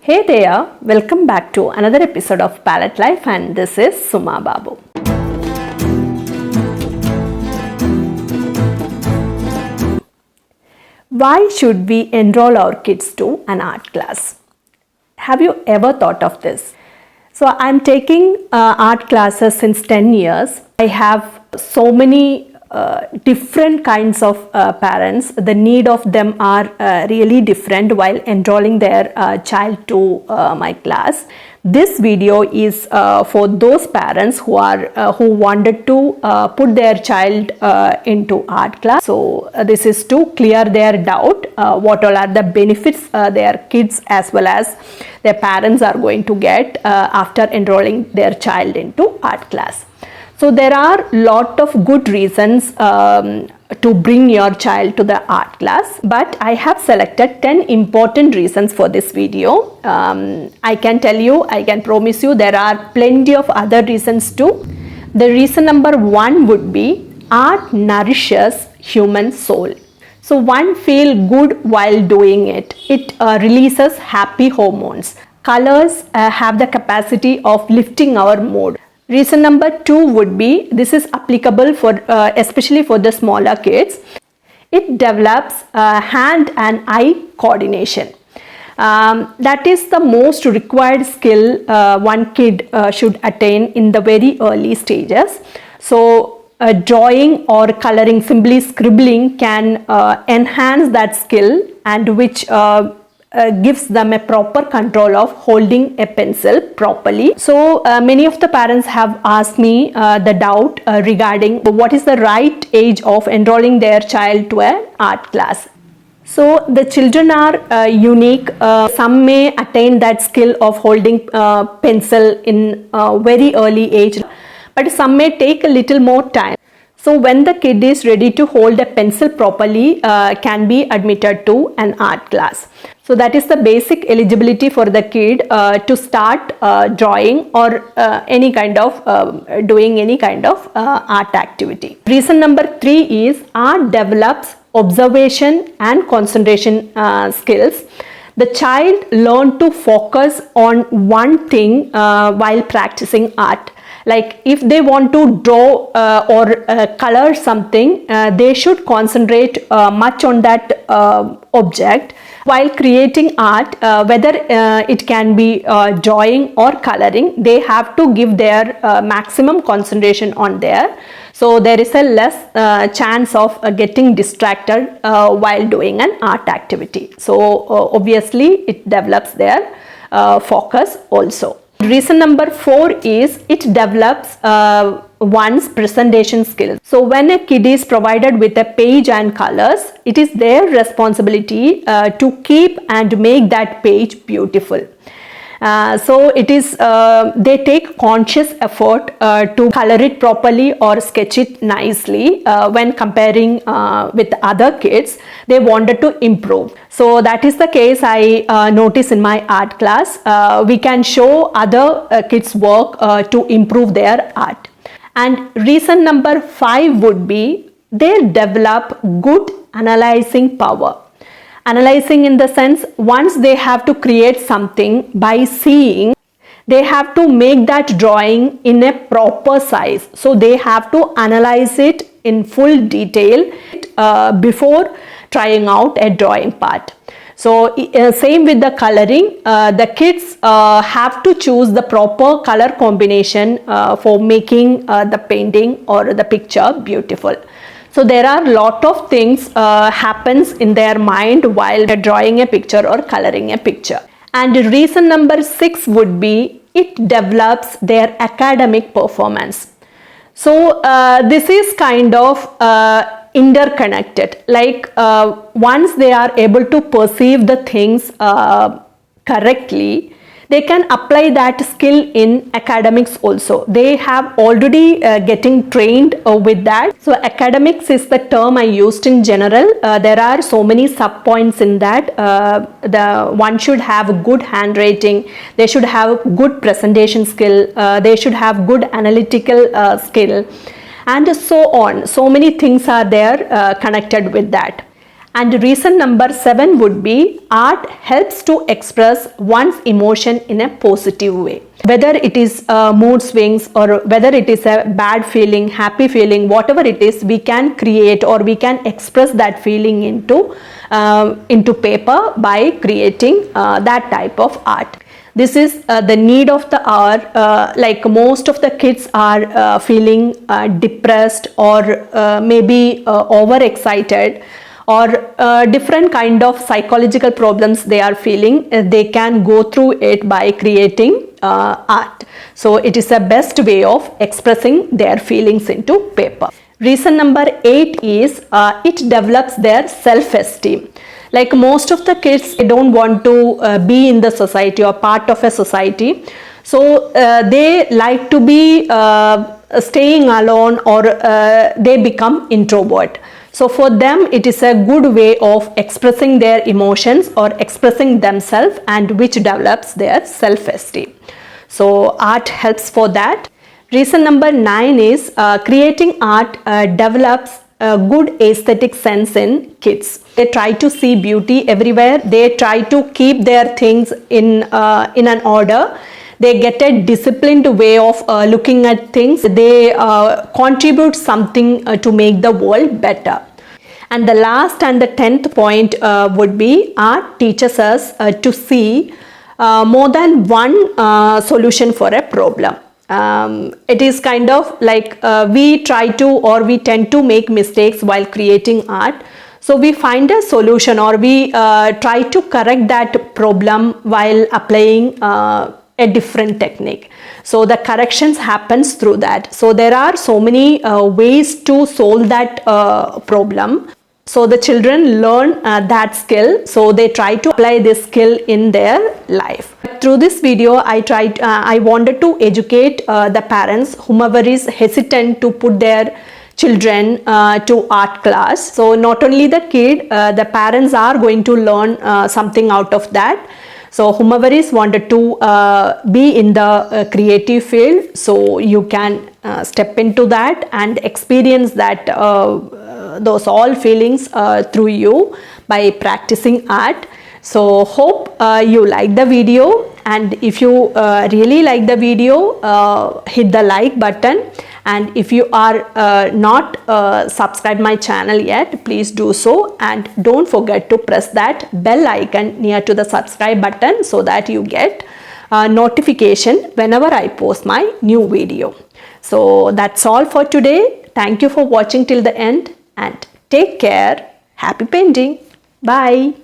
Hey there, welcome back to another episode of palettelife, and this is SUMA BABU. Why should we enroll our kids to an art class? Have you ever thought of this? So I'm taking art classes since 10 years. I have so many different kinds of parents. The need of them are really different while enrolling their child to my class. This video is for those parents who wanted to put their child into art class. So this is to clear their doubt what all are the benefits their kids as well as their parents are going to get after enrolling their child into art class. So there are lot of good reasons to bring your child to the art class, but I have selected 10 important reasons for this video. I can promise you there are plenty of other reasons too. The reason number 1 would be art nourishes human soul. So one feel good while doing it. It releases happy hormones. Colors have the capacity of lifting our mood. Reason number 2 would be, this is applicable for especially for the smaller kids. It develops hand and eye coordination. That is the most required skill one kid should attain in the very early stages. So drawing or coloring, simply scribbling can enhance that skill, and which gives them a proper control of holding a pencil properly. So many of the parents have asked me the doubt regarding what is the right age of enrolling their child to an art class. So the children are unique. Some may attain that skill of holding pencil in very early age, but some may take a little more time. So when the kid is ready to hold a pencil properly, can be admitted to an art class. So that is the basic eligibility for the kid to start drawing or any kind of doing any kind of art activity. Reason number 3 is art develops observation and concentration skills. The child learns to focus on one thing while practicing art. Like if they want to draw or color something, they should concentrate much on that object. While creating art, whether it can be drawing or coloring, they have to give their maximum concentration on there. So there is a less chance of getting distracted while doing an art activity. So obviously it develops their focus also. Reason number 4 is it develops one's presentation skills. So when a kid is provided with a page and colors, it is their responsibility to keep and make that page beautiful. So it is they take conscious effort to color it properly or sketch it nicely. When comparing with other kids, they wanted to improve. So that is the case I notice in my art class. We can show other kids' work to improve their art. And reason number 5 would be they develop good analyzing power. Analyzing in the sense, once they have to create something by seeing, they have to make that drawing in a proper size. So they have to analyze it in full detail before trying out a drawing part. So same with the coloring, the kids have to choose the proper color combination for making the painting or the picture beautiful. So there are lot of things happens in their mind while they're drawing a picture or coloring a picture. And reason number 6 would be it develops their academic performance. So this is kind of interconnected. Like once they are able to perceive the things correctly, they can apply that skill in academics also. They have already getting trained with that. So academics is the term I used in general. There are so many sub points in that. One should have good handwriting. They should have good presentation skill. They should have good analytical skill, and so on. So many things are there connected with that. And reason number 7 would be art helps to express one's emotion in a positive way. Whether it is mood swings or whether it is a bad feeling, happy feeling, whatever it is, we can create or we can express that feeling into paper by creating that type of art. This is the need of the hour. Like most of the kids are feeling depressed or maybe overexcited, or different kind of psychological problems they are feeling. They can go through it by creating art. So it is the best way of expressing their feelings into paper. Reason number 8 is it develops their self-esteem. Like most of the kids, they don't want to be in the society or part of a society. So they like to be staying alone, or they become introvert. So for them, it is a good way of expressing their emotions or expressing themselves, and which develops their self-esteem. So art helps for that. Reason number 9 is creating art develops a good aesthetic sense in kids. They try to see beauty everywhere. They try to keep their things in an order. They get a disciplined way of looking at things. They contribute something to make the world better. And the last and the 10th point would be art teaches us to see more than one solution for a problem. It is kind of like we try to, or we tend to make mistakes while creating art. So we find a solution, or we try to correct that problem while applying a different technique. So the corrections happens through that. So there are so many ways to solve that problem. So the children learn that skill. So they try to apply this skill in their life. Through this video, I wanted to educate the parents, whomever is hesitant to put their children to art class. So not only the kid, the parents are going to learn something out of that. So whomever is wanted to be in the creative field, so you can step into that and experience that those all feelings through you by practicing art. So hope you like the video, and if you really like the video, hit the like button. And if you are not subscribed my channel yet, please do so, and don't forget to press that bell icon near to the subscribe button so that you get notification whenever I post my new video. So that's all for today. Thank you for watching till the end, and take care. Happy painting. Bye.